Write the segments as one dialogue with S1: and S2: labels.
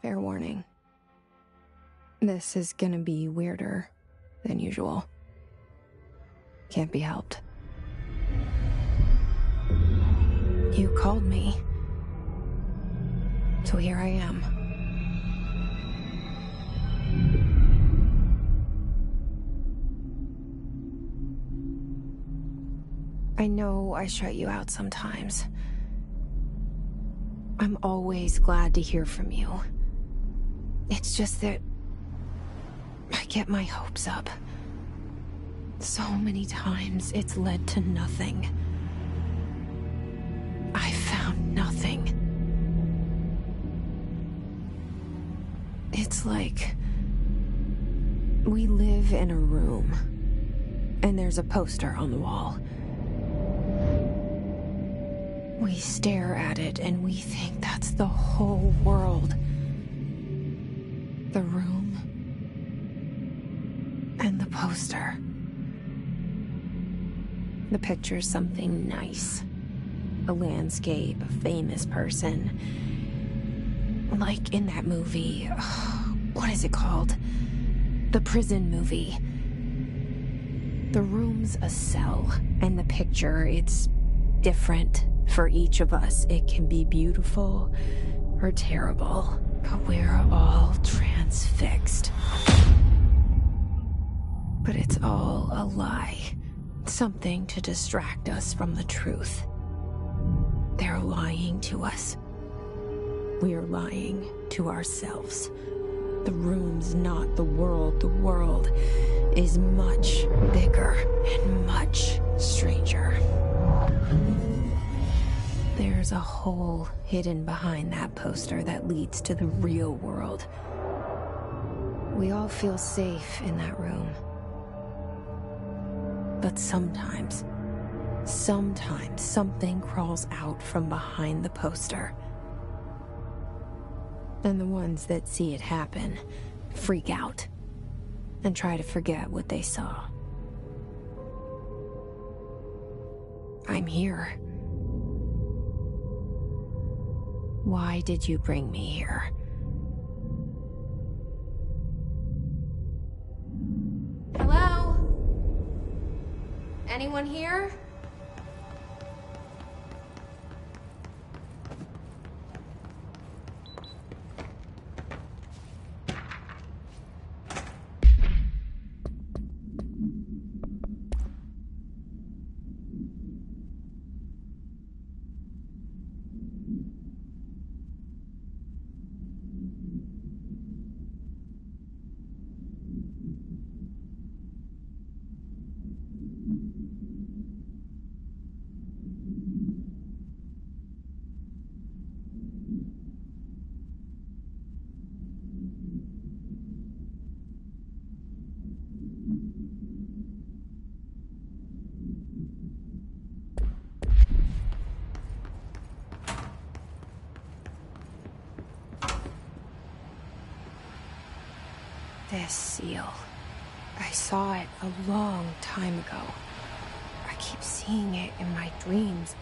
S1: Fair warning. This is gonna be weirder than usual. Can't be helped. You called me. So here I am. I know I shut you out sometimes. I'm always glad to hear from you. It's just that I get my hopes up. So many times it's led to nothing. I found nothing. It's like we live in a room, and there's a poster on the wall. We stare at it and we think that's the whole world. The room and the poster. The picture's something nice. A landscape, a famous person. Like in that movie, what is it called? The prison movie. The room's a cell, and the picture, it's different for each of us. It can be beautiful or terrible, but we're all transfixed. But it's all a lie. Something to distract us from the truth. They're lying to us. We're lying to ourselves. The room's not the world. The world is much bigger and much stranger. There's a hole hidden behind that poster that leads to the real world. We all feel safe in that room. But sometimes something crawls out from behind the poster. And the ones that see it happen freak out and try to forget what they saw. I'm here. Why did you bring me here? Hello? Anyone here? This seal. I saw it a long time ago. I keep seeing it in my dreams.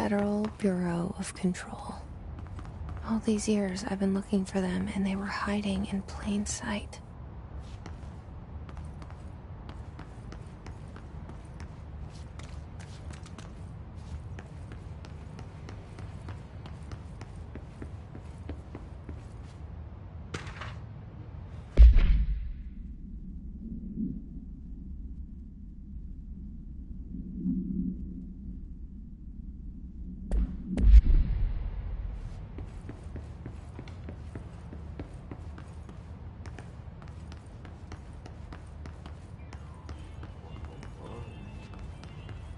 S1: Federal Bureau of Control. All these years I've been looking for them, and they were hiding in plain sight.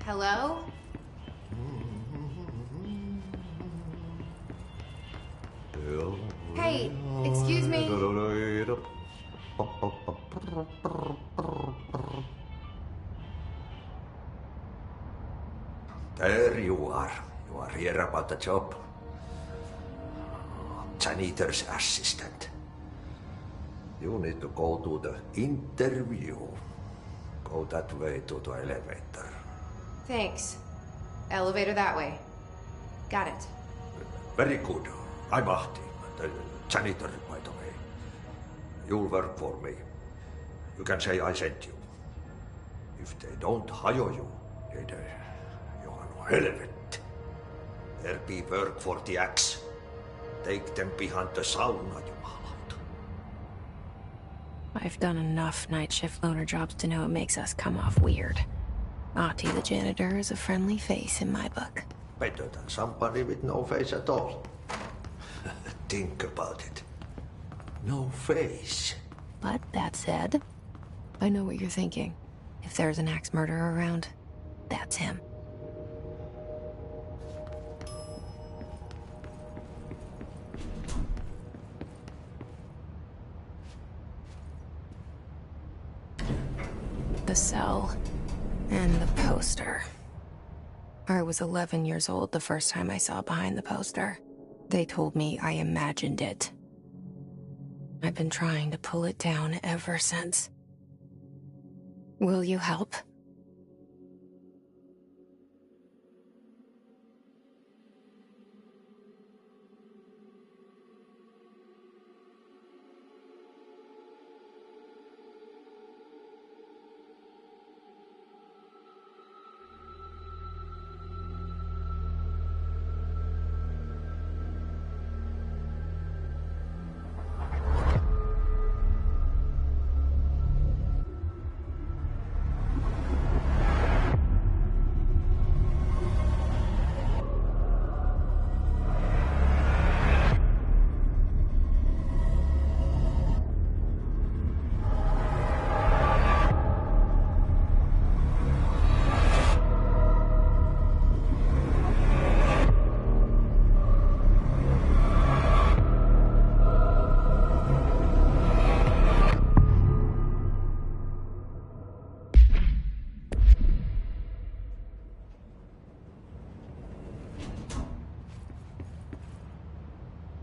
S1: Hello? Hey, excuse me.
S2: There you are. You are here about the job. Janitor's assistant. You need to go to the interview. Go that way to the elevator.
S1: Thanks. Elevator that way. Got it.
S2: Very good. I'm Ahti, the janitor, by the way. You'll work for me. You can say I sent you. If they don't hire you, then you are no helvet. There be work for the axe. Take them behind the sauna, jumalauta.
S1: I've done enough night shift loner jobs to know it makes us come off weird. Ahti the janitor is a friendly face in my book.
S2: Better than somebody with no face at all. Think about it. No face.
S1: But that said, I know what you're thinking. If there's an axe murderer around, that's him. The cell and the poster. I was 11 years old the first time I saw behind the poster. They told me I imagined it. I've been trying to pull it down ever since. Will you help?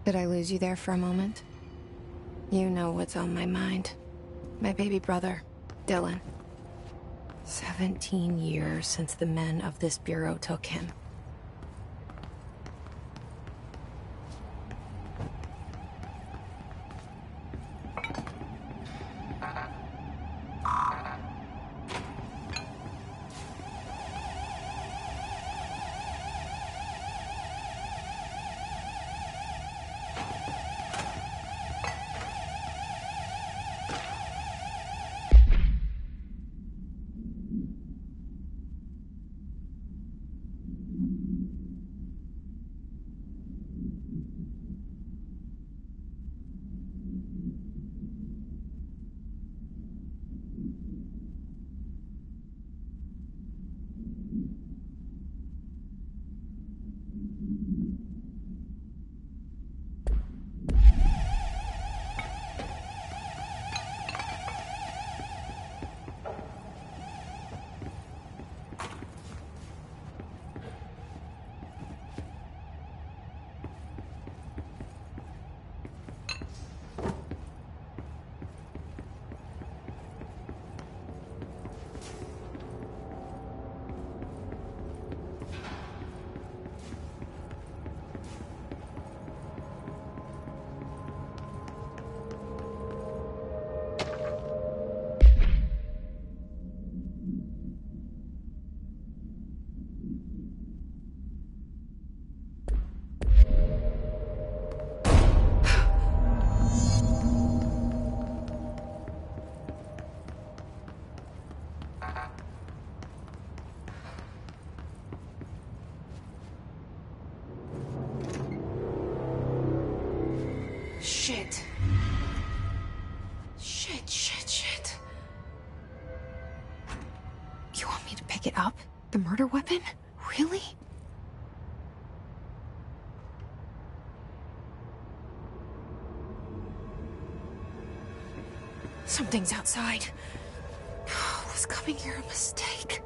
S1: Did I lose you there for a moment? You know what's on my mind. My baby brother, Dylan. 17 years since the men of this bureau took him. Shit. Shit. You want me to pick it up? The murder weapon? Really? Something's outside. Was coming here a mistake?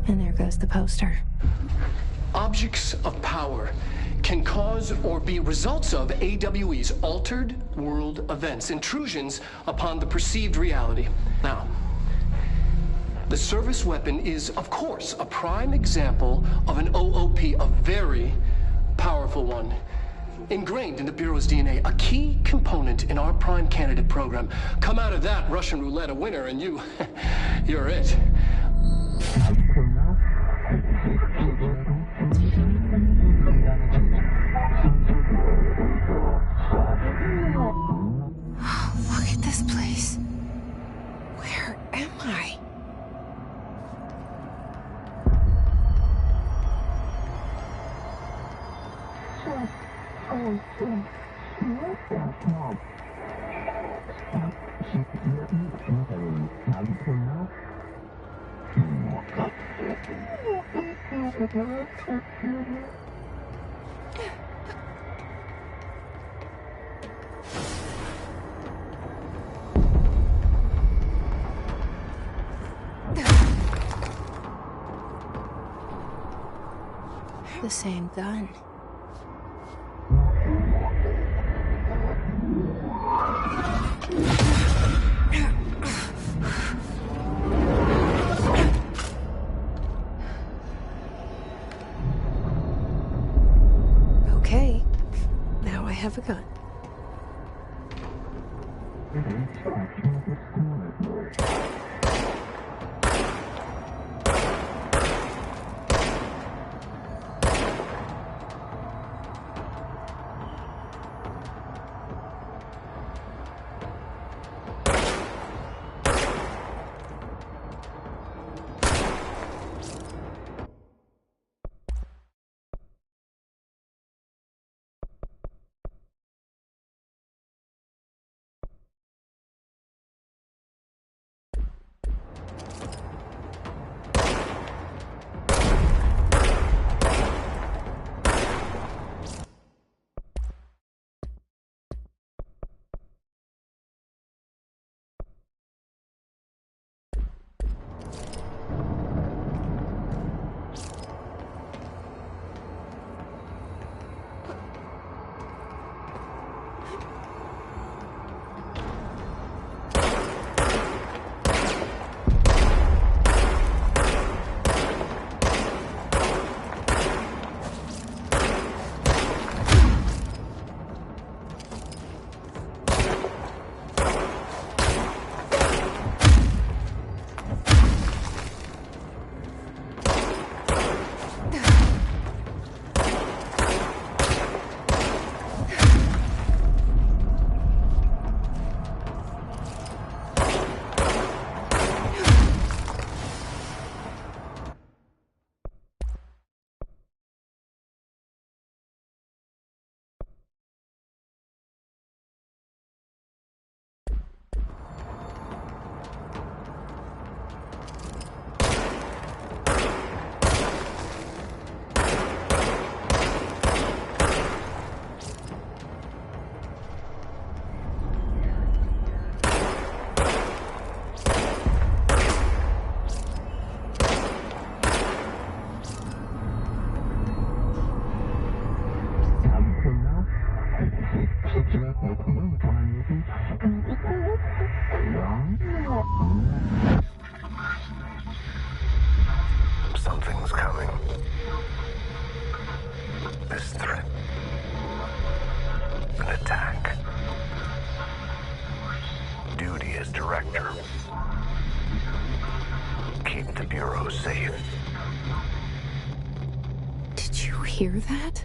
S1: And there goes the poster.
S3: Objects of power can cause or be results of AWE's altered world events, intrusions upon the perceived reality. Now, the service weapon is, of course, a prime example of an OOP, a very powerful one. Ingrained in the Bureau's DNA, a key component in our prime candidate program. Come out of that Russian roulette a winner and you're it.
S1: Look at this place. Where am I? The same gun. Okay, now I have a gun.
S4: Bureau safe.
S1: Did you hear that?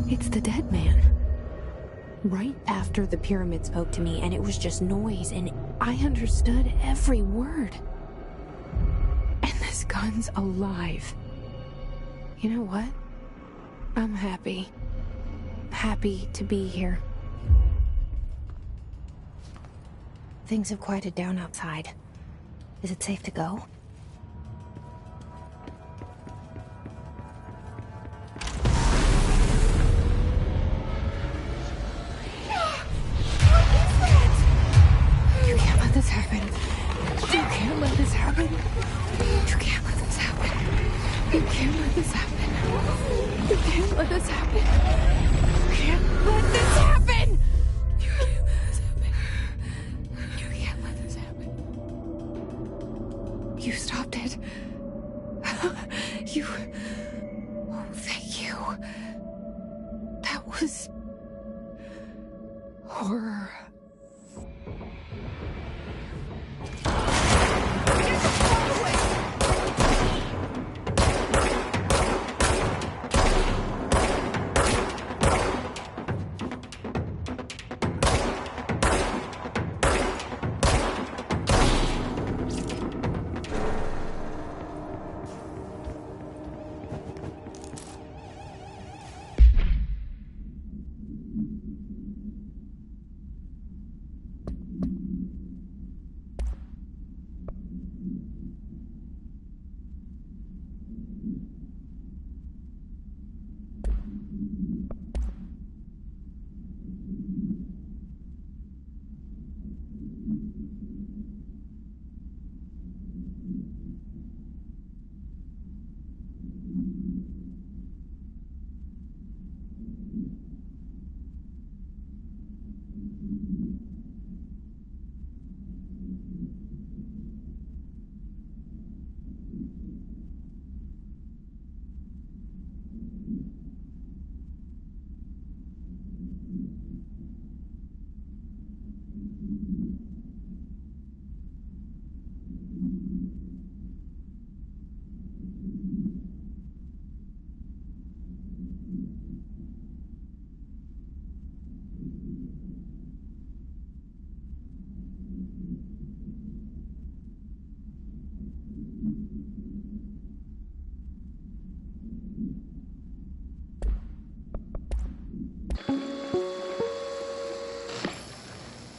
S1: It's the dead man. Right after the pyramid spoke to me, and it was just noise, and I understood every word. And this gun's alive. You know what? I'm happy. Happy to be here. Things have quieted down outside. Is it safe to go? You can't let this happen. You can't let this happen. You can't let this happen. You can't let this happen. You can't let this happen. You can't let this happen. You can't let this happen. You can't let this happen. You stopped it. You... Oh, thank you. That was... horror.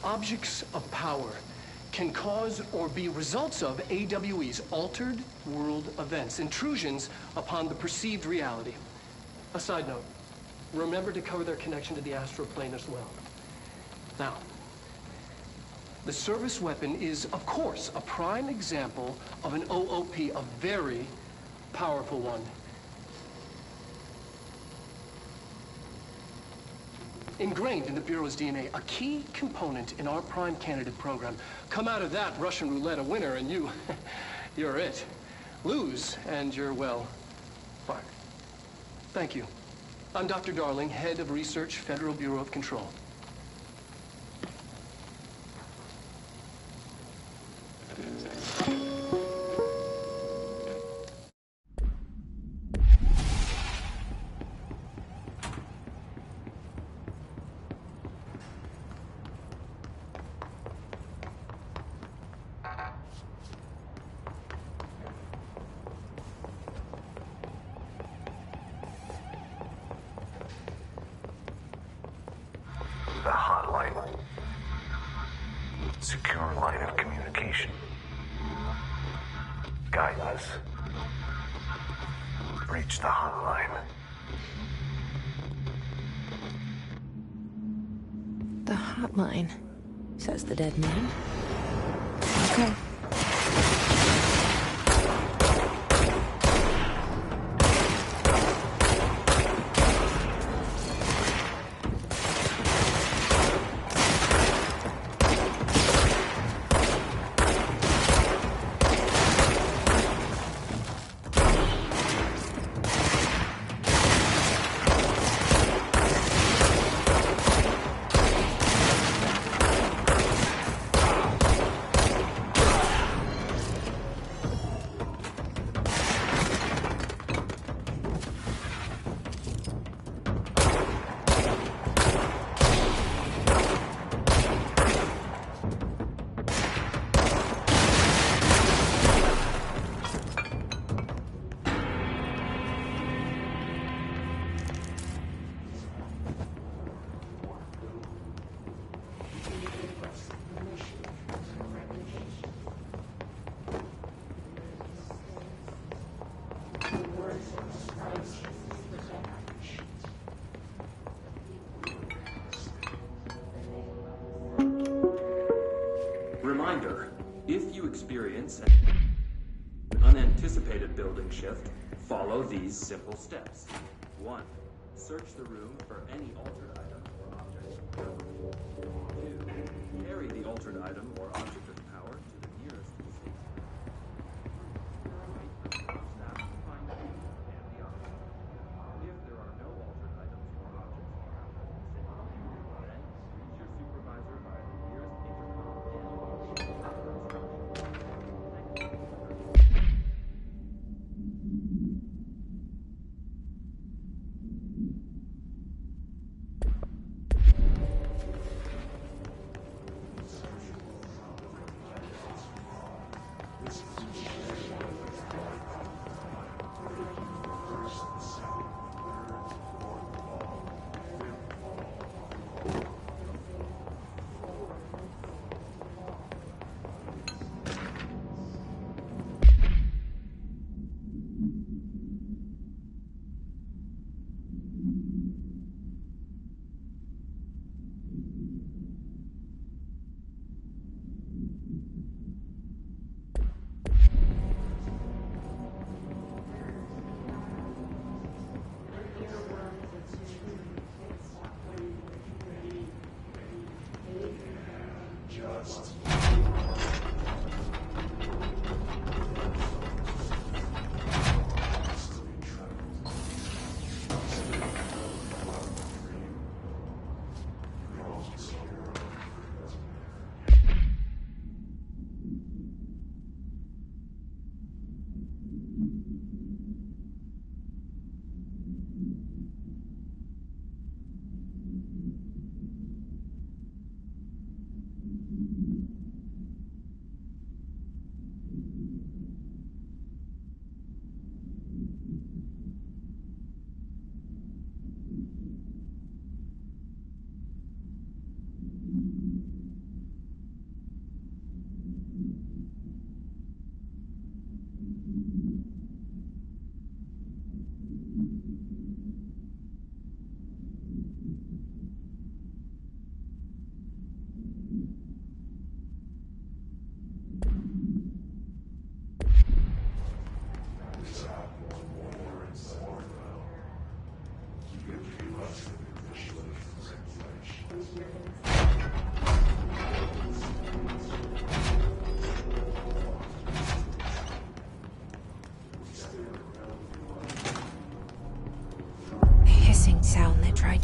S3: Objects of power can cause or be results of AWE's altered world events, intrusions upon the perceived reality. A side note, remember to cover their connection to the astral plane as well. Now, the service weapon is, of course, a prime example of an OOP, a very powerful one. Ingrained in the Bureau's DNA, a key component in our prime candidate program. Come out of that Russian roulette a winner and you're it. Lose and you're, well, fired. Thank you. I'm Dr. Darling, head of research, Federal Bureau of Control.
S4: The hotline. Secure line of communication. Guide us. Reach the hotline.
S1: The hotline, says the dead man. Okay.
S5: experience an unanticipated building shift, follow these simple steps. 1. Search the room for any altered item or object. 2. Carry the altered item or object of power to the nearest safe. Wait for your staff to find you and the object. If there are no altered items or objects around the safe room, then reach your supervisor via the nearest intercom and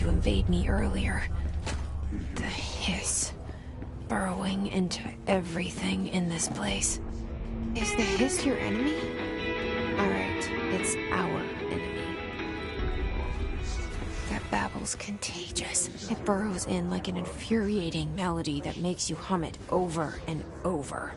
S1: to invade me earlier. The hiss. Burrowing into everything in this place. Is the hiss your enemy? Alright, it's our enemy. That babble's contagious. It burrows in like an infuriating melody that makes you hum it over and over.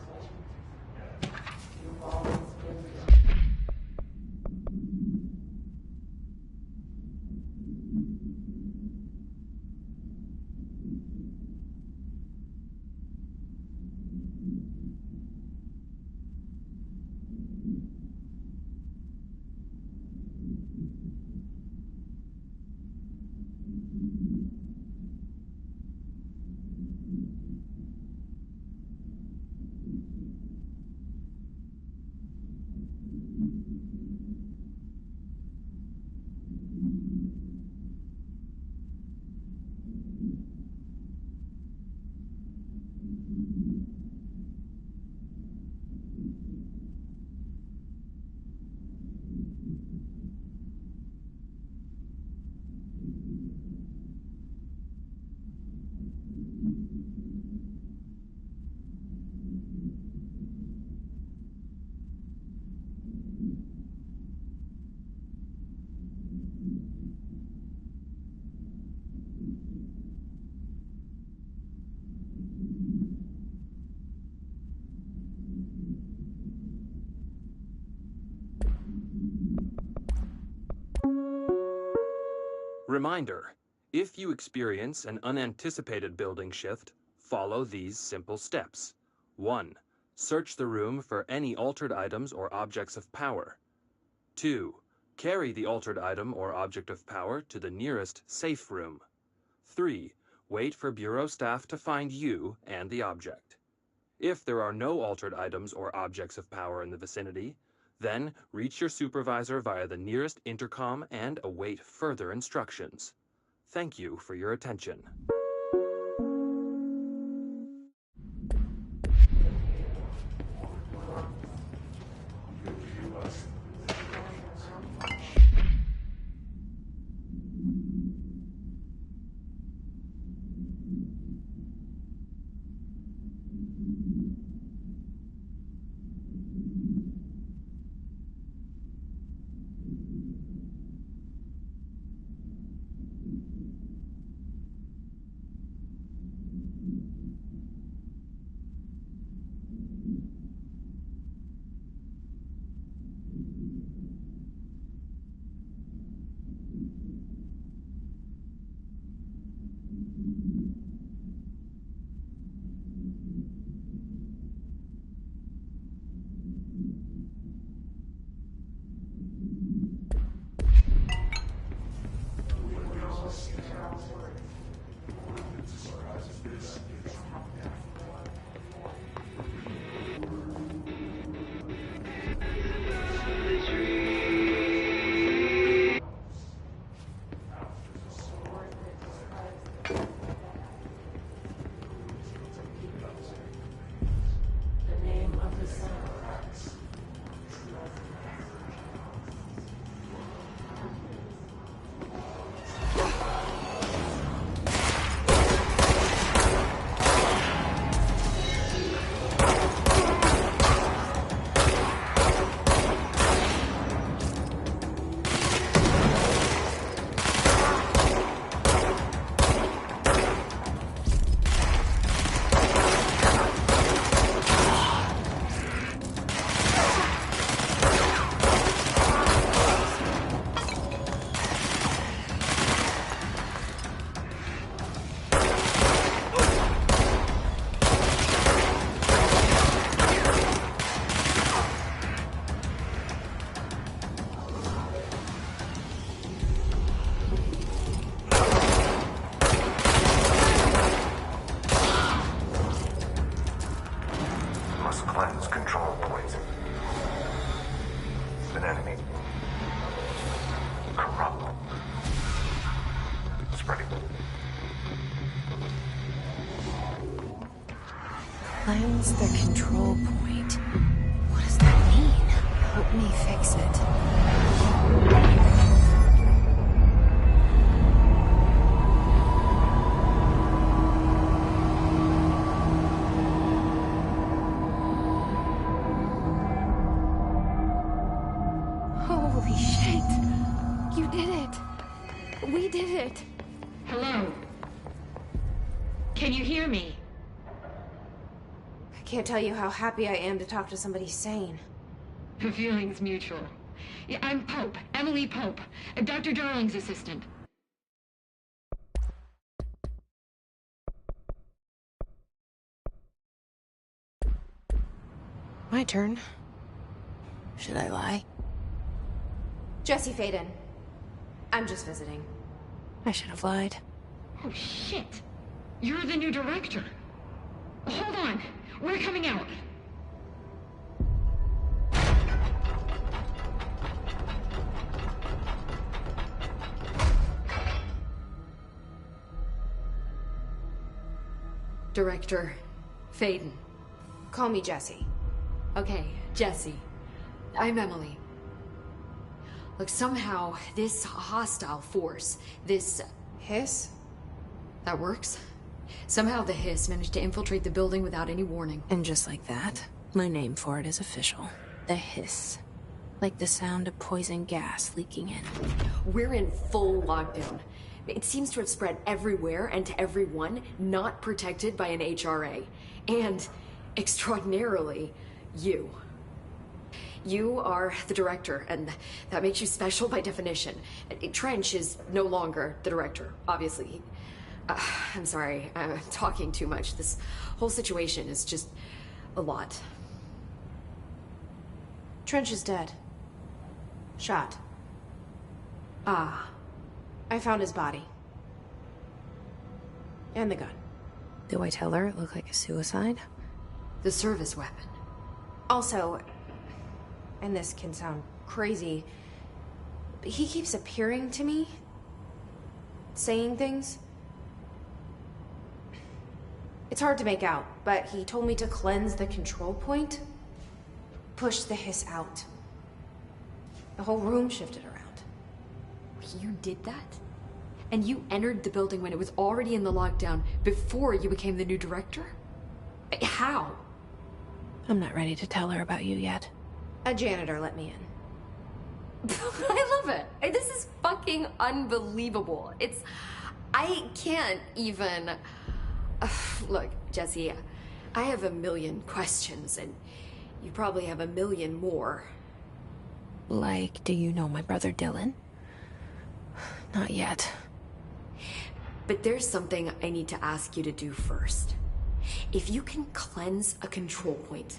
S5: Reminder, if you experience an unanticipated building shift, follow these simple steps. 1. Search the room for any altered items or objects of power. 2. Carry the altered item or object of power to the nearest safe room. 3. Wait for Bureau staff to find you and the object. If there are no altered items or objects of power in the vicinity, then reach your supervisor via the nearest intercom and await further instructions. Thank you for your attention.
S4: Must cleanse control points. An enemy. Corrupt. Spreading.
S1: Cleanse the control point. What does that mean? Help me fix it. Holy shit! You did it! We did it!
S6: Hello? Can you hear me?
S1: I can't tell you how happy I am to talk to somebody sane.
S6: The feeling's mutual. Yeah, I'm Pope, Emily Pope, Dr. Darling's assistant.
S1: My turn. Should I lie? Jesse Faden. I'm just visiting. I should have lied.
S6: Oh, shit. You're the new director. Hold on. We're coming out. Director Faden.
S1: Call me Jesse.
S6: Okay, Jesse. I'm Emily. Look, somehow, this hostile force, this...
S1: Hiss?
S6: That works? Somehow the Hiss managed to infiltrate the building without any warning.
S1: And just like that, my name for it is official. The Hiss. Like the sound of poison gas leaking in.
S6: We're in full lockdown. It seems to have spread everywhere and to everyone not protected by an HRA. And, extraordinarily, you. You are the director, and that makes you special by definition. Trench is no longer the director, obviously. I'm sorry, I'm talking too much. This whole situation is just a lot.
S1: Trench is dead. Shot.
S6: Ah.
S1: I found his body. And the gun. Do I tell her it looked like a suicide?
S6: The service weapon.
S1: Also, and this can sound crazy, but he keeps appearing to me, saying things. It's hard to make out, but he told me to cleanse the control point, push the hiss out. The whole room shifted around.
S6: You did that? And you entered the building when it was already in the lockdown before you became the new director? How?
S1: I'm not ready to tell her about you yet. A janitor let me in.
S6: I love it. This is fucking unbelievable. I can't even... Look, Jesse, I have a million questions, and you probably have a million more.
S1: Like, do you know my brother Dylan? Not yet.
S6: But there's something I need to ask you to do first. If you can cleanse a control point,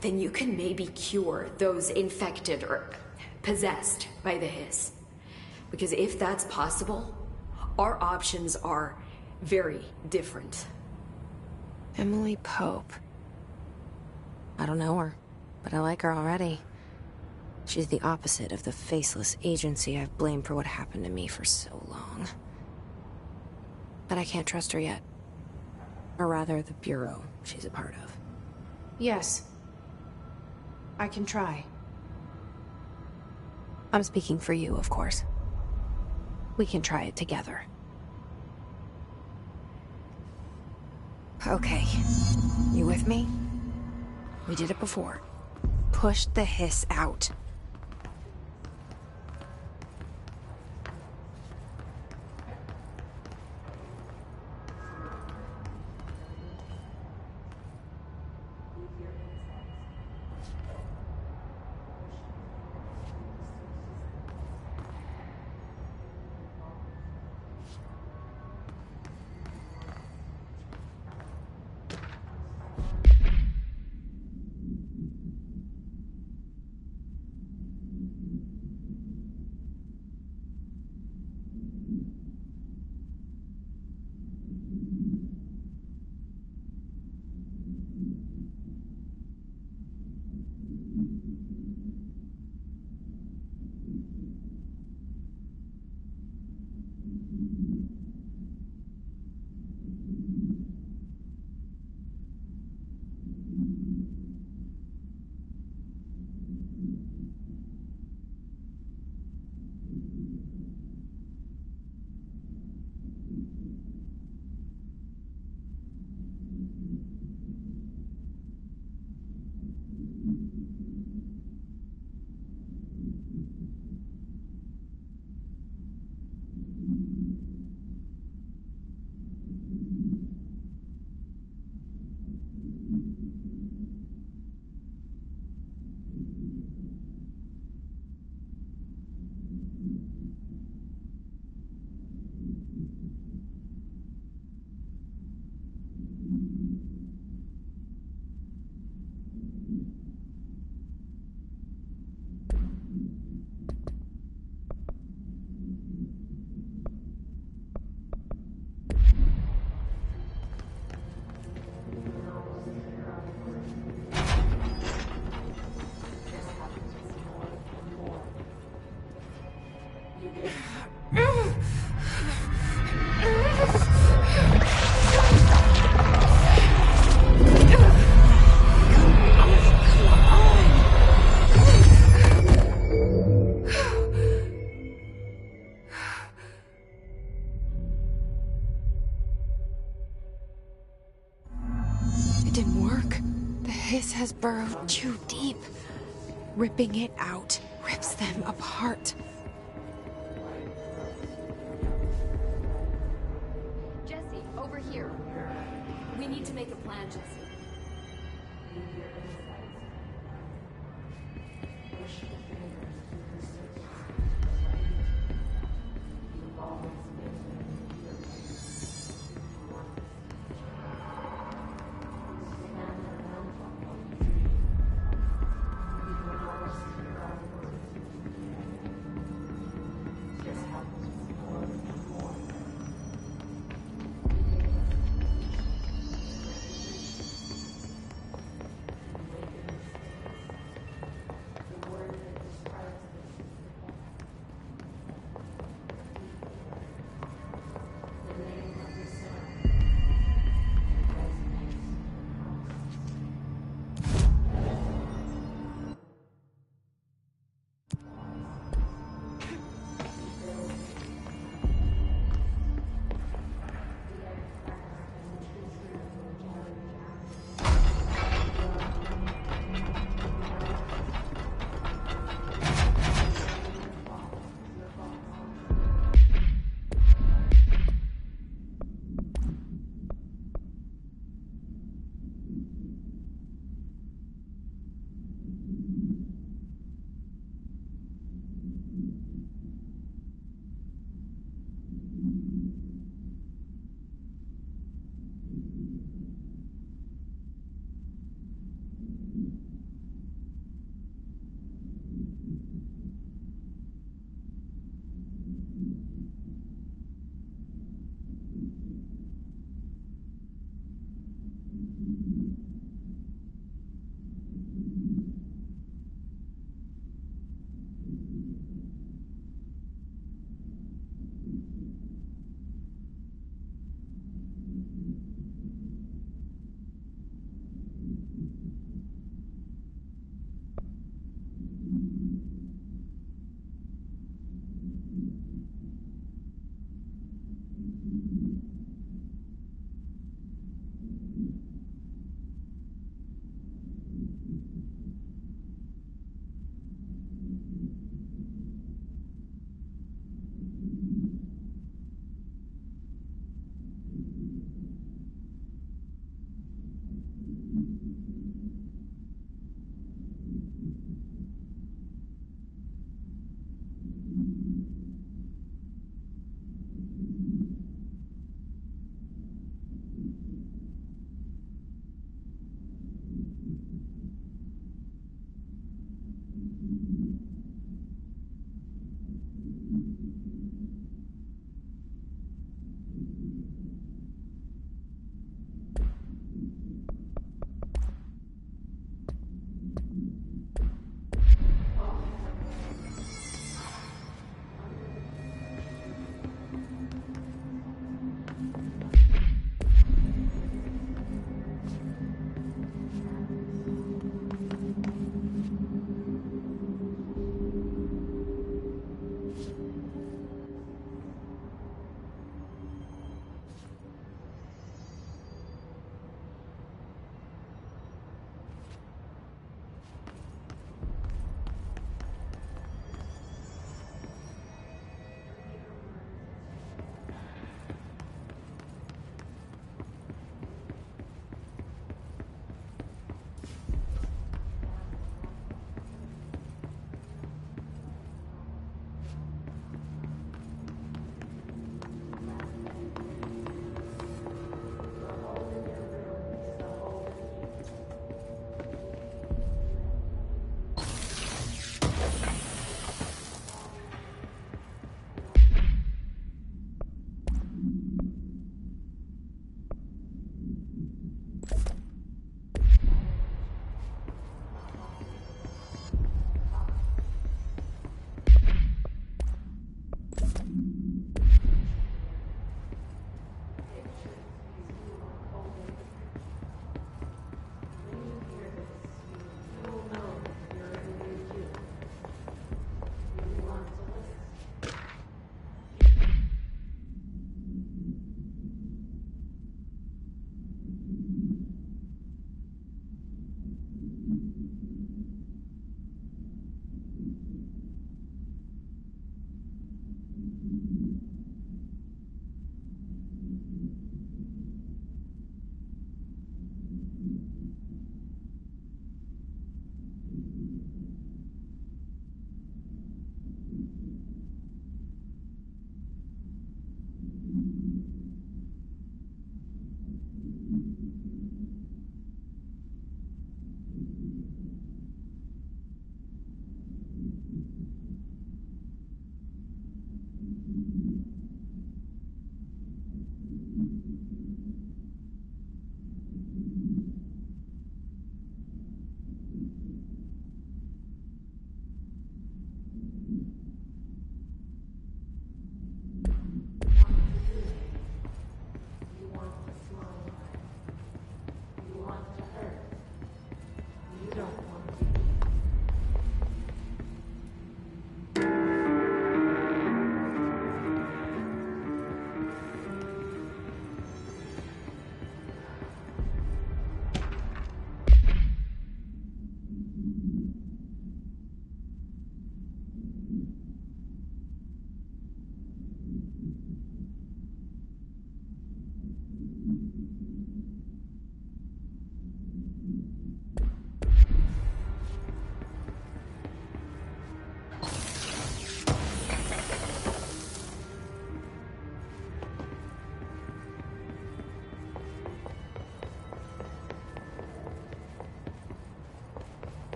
S6: then you can maybe cure those infected or possessed by the hiss. Because if that's possible, our options are very different.
S1: Emily Pope. I don't know her, but I like her already. She's the opposite of the faceless agency I've blamed for what happened to me for so long. But I can't trust her yet. Or rather, the bureau she's a part of. Yes. I can try. I'm speaking for you, of course. We can try it together. Okay. You with me? We did it before. Push the hiss out. Has burrowed too deep. Ripping it out rips them apart.
S6: Jesse, over here. We need to make a plan, Jesse.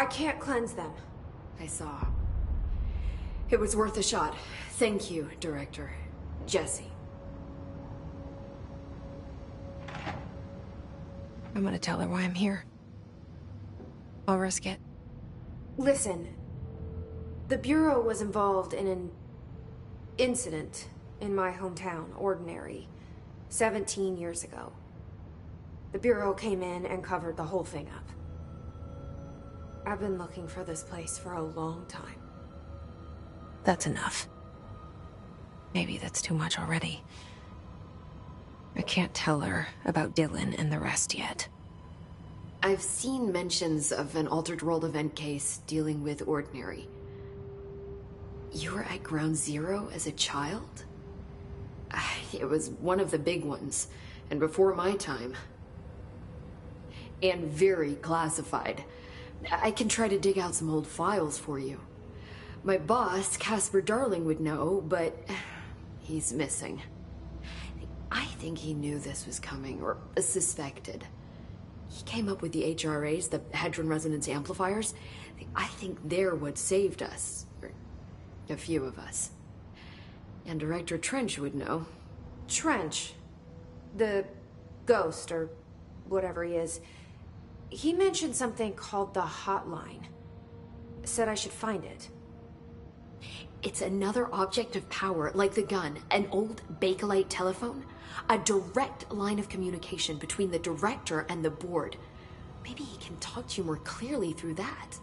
S6: I can't cleanse them. I saw. It was worth a shot. Thank you, Director. Jesse.
S1: I'm gonna tell her why I'm here. I'll risk it. Listen, the Bureau was involved in an incident in my hometown, Ordinary, 17 years ago. The Bureau came in and covered the whole thing up. I've been looking for this place for a long time. That's enough. Maybe that's too much already. I can't tell her about Dylan and the rest yet.
S6: I've seen mentions of an Altered World event case dealing with Ordinary. You were at Ground Zero as a child? It was one of the big ones, and before my time. And very classified. I can try to dig out some old files for you. My boss, Casper Darling, would know, but he's missing. I think he knew this was coming, or suspected. He came up with the HRAs, the Hadron Resonance Amplifiers. I think they're what saved us. Or a few of us. And Director Trench would know.
S1: Trench? The ghost, or whatever he is. He mentioned something called the Hotline. Said I should find it.
S6: It's another object of power, like the gun, an old Bakelite telephone. A direct line of communication between the director and the board. Maybe he can talk to you more clearly through that.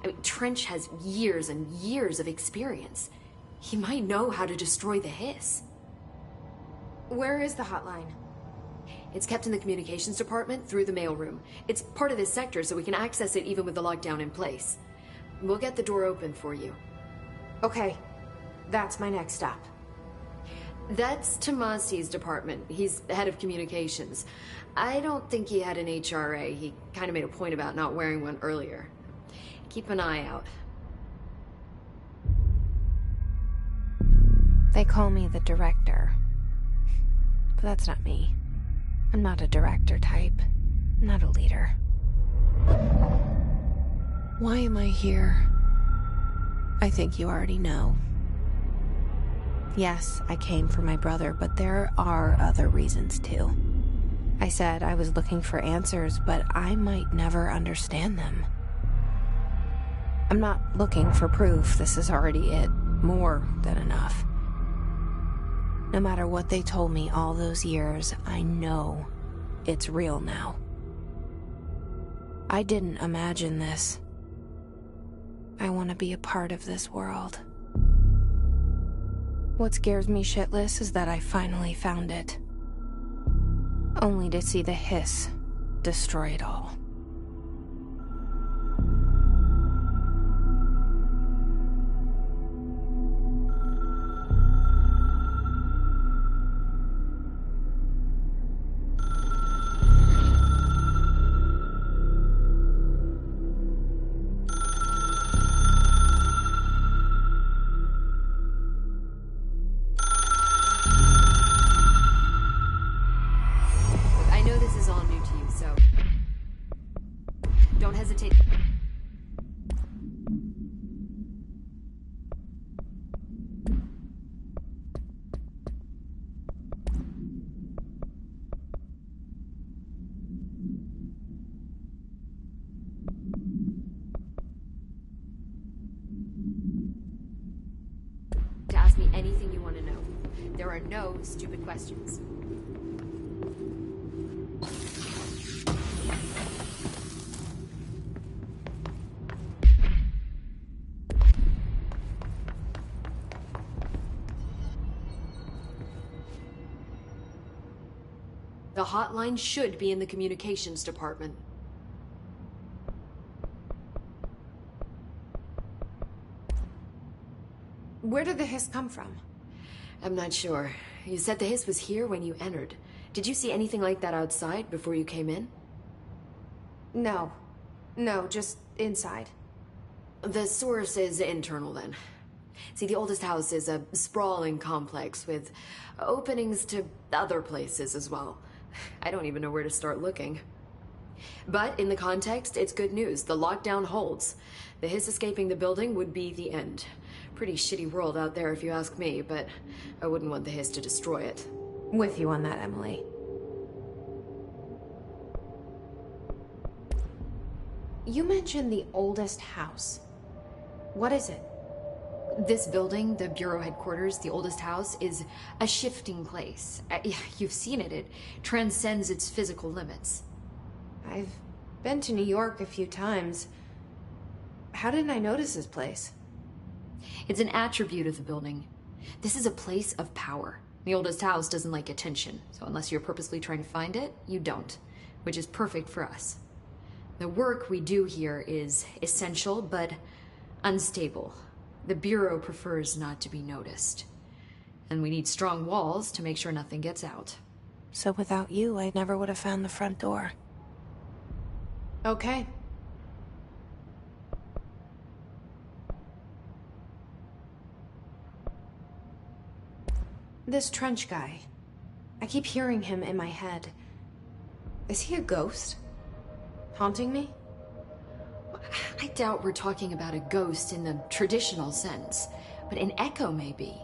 S6: I mean, Trench has years and years of experience. He might know how to destroy the Hiss.
S1: Where is the hotline?
S6: It's kept in the communications department through the mailroom. It's part of this sector, so we can access it even with the lockdown in place. We'll get the door open for you.
S1: Okay, that's my next stop.
S6: That's Tomasi's department. He's head of communications. I don't think he had an HRA. He kind of made a point about not wearing one earlier. Keep an eye out.
S1: They call me the director. But that's not me. I'm not a director type. I'm not a leader. Why am I here? I think you already know. Yes, I came for my brother, but there are other reasons too. I said I was looking for answers, but I might never understand them. I'm not looking for proof. This is already it. More than enough. No matter what they told me all those years, I know it's real now. I didn't imagine this. I want to be a part of this world. What scares me shitless is that I finally found it. Only to see the Hiss destroy it all.
S6: Ask me anything you want to know. There are no stupid questions. The hotline should be in the communications department.
S1: Where did the Hiss come from?
S6: I'm not sure. You said the Hiss was here when you entered. Did you see anything like that outside before you came in?
S1: No. No, just inside.
S6: The source is internal then. See, the oldest house is a sprawling complex with openings to other places as well. I don't even know where to start looking. But in the context, it's good news. The lockdown holds. The Hiss escaping the building would be the end. Pretty shitty world out there if you ask me, but I wouldn't want the Hiss to destroy it.
S1: With you on that, Emily. You mentioned the oldest house. What is it?
S6: This building, the Bureau headquarters, the oldest house, is a shifting place. You've seen it. It transcends its physical limits.
S1: I've been to New York a few times. How didn't I notice this place?
S6: It's an attribute of the building. This is a place of power. The oldest house doesn't like attention, so unless you're purposely trying to find it, you don't, which is perfect for us. The work we do here is essential, but unstable. The Bureau prefers not to be noticed. And we need strong walls to make sure nothing gets out.
S1: So without you, I never would have found the front door. Okay. This Trench guy. I keep hearing him in my head. Is he a ghost? Haunting me?
S6: I doubt we're talking about a ghost in the traditional sense, but an echo maybe.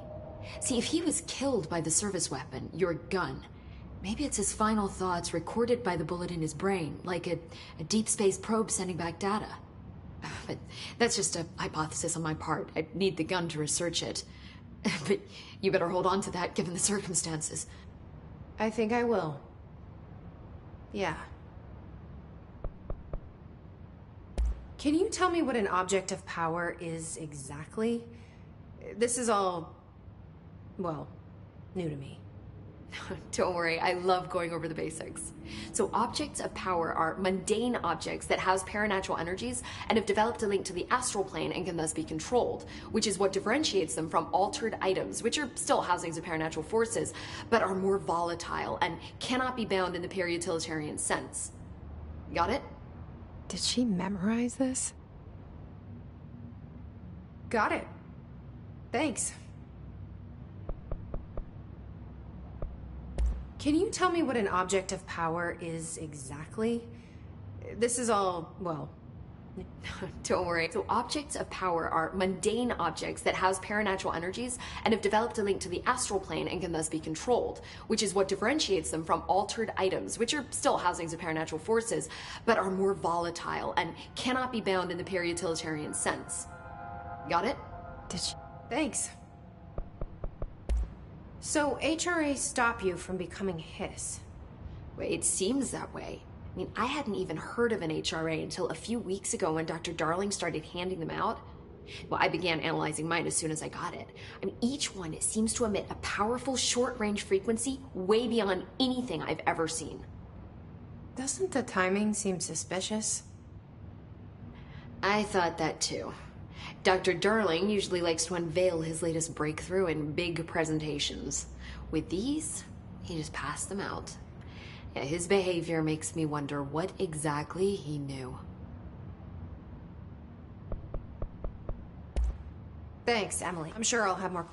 S6: See, if he was killed by the service weapon, your gun, maybe it's his final thoughts recorded by the bullet in his brain, like a deep space probe sending back data. But that's just a hypothesis on my part. I'd need the gun to research it. But you better hold on to that given the circumstances.
S1: I think I will. Yeah. Can you tell me what an object of power is exactly? This is all, well, new to me.
S6: Don't worry, I love going over the basics. So objects of power are mundane objects that house paranatural energies and have developed a link to the astral plane and can thus be controlled, which is what differentiates them from altered items, which are still housings of paranatural forces, but are more volatile and cannot be bound in the pure utilitarian sense. Got it?
S1: Did she memorize this? Got it. Thanks. Can you tell me what an object of power is exactly? This is all, well...
S6: Don't worry. So objects of power are mundane objects that house paranatural energies and have developed a link to the astral plane and can thus be controlled, which is what differentiates them from altered items, which are still housings of paranatural forces, but are more volatile and cannot be bound in the pure utilitarian sense. Got it?
S1: Did she... Thanks. So HRA stop you from becoming Hiss?
S6: Well, it seems that way. I mean, I hadn't even heard of an HRA until a few weeks ago when Dr. Darling started handing them out. Well, I began analyzing mine as soon as I got it. I mean, each one seems to emit a powerful short-range frequency way beyond anything I've ever seen.
S1: Doesn't the timing seem suspicious?
S6: I thought that too. Dr. Darling usually likes to unveil his latest breakthrough in big presentations. With these, he just passed them out. Yeah, his behavior makes me wonder what exactly he knew.
S1: Thanks, Emily. I'm sure I'll have more...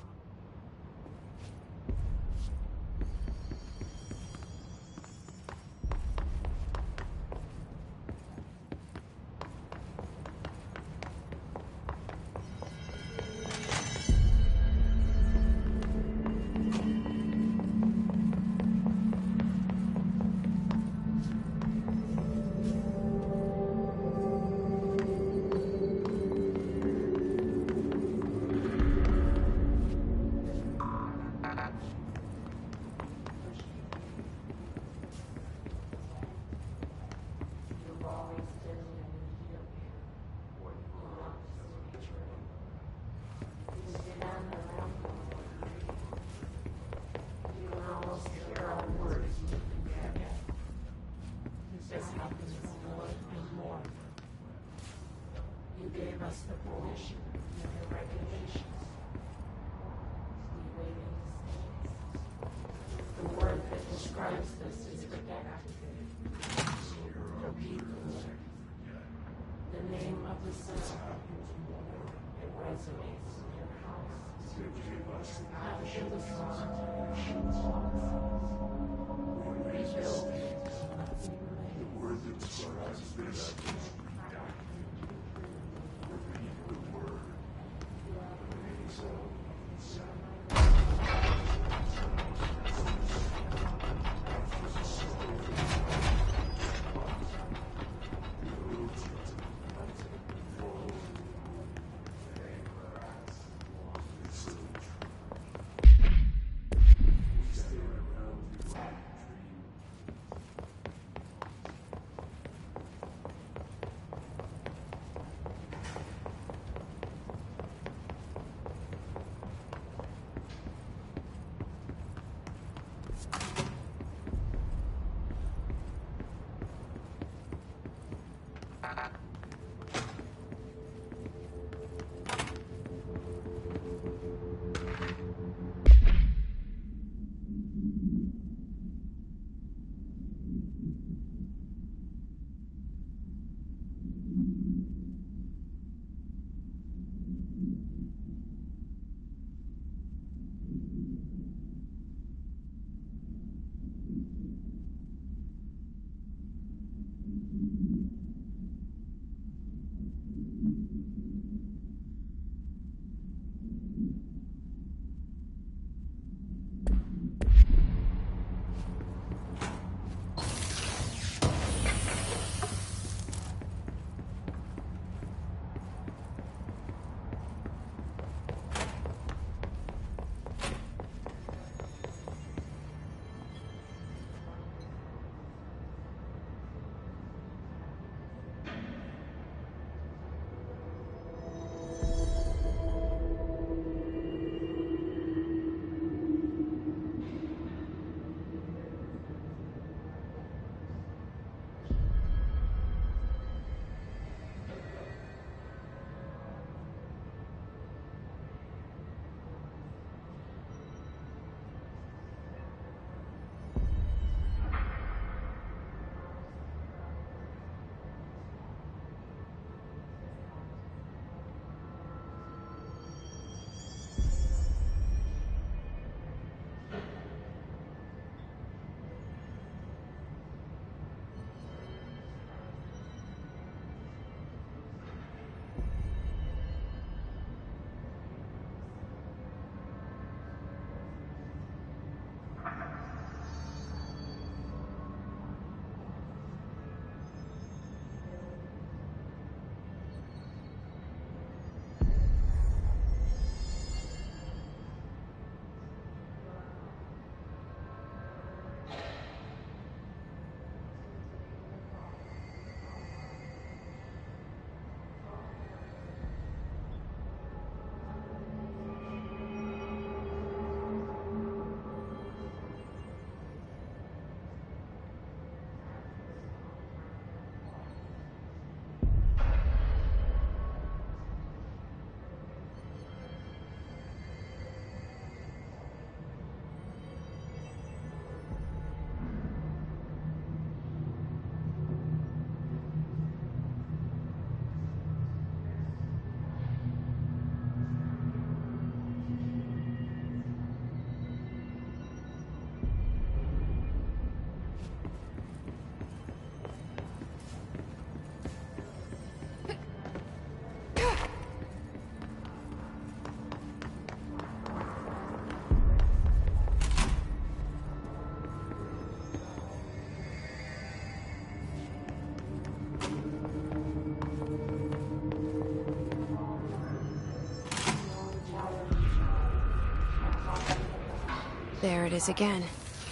S1: There it is again.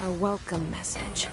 S1: Our welcome message.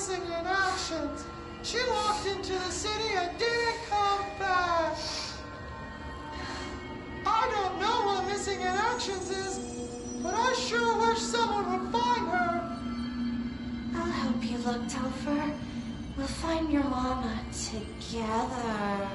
S7: missing in actions. She walked into the city and didn't come back. I don't know what missing in actions is, but I sure wish someone would find her.
S8: I'll help you look, Topher. We'll find your mama together.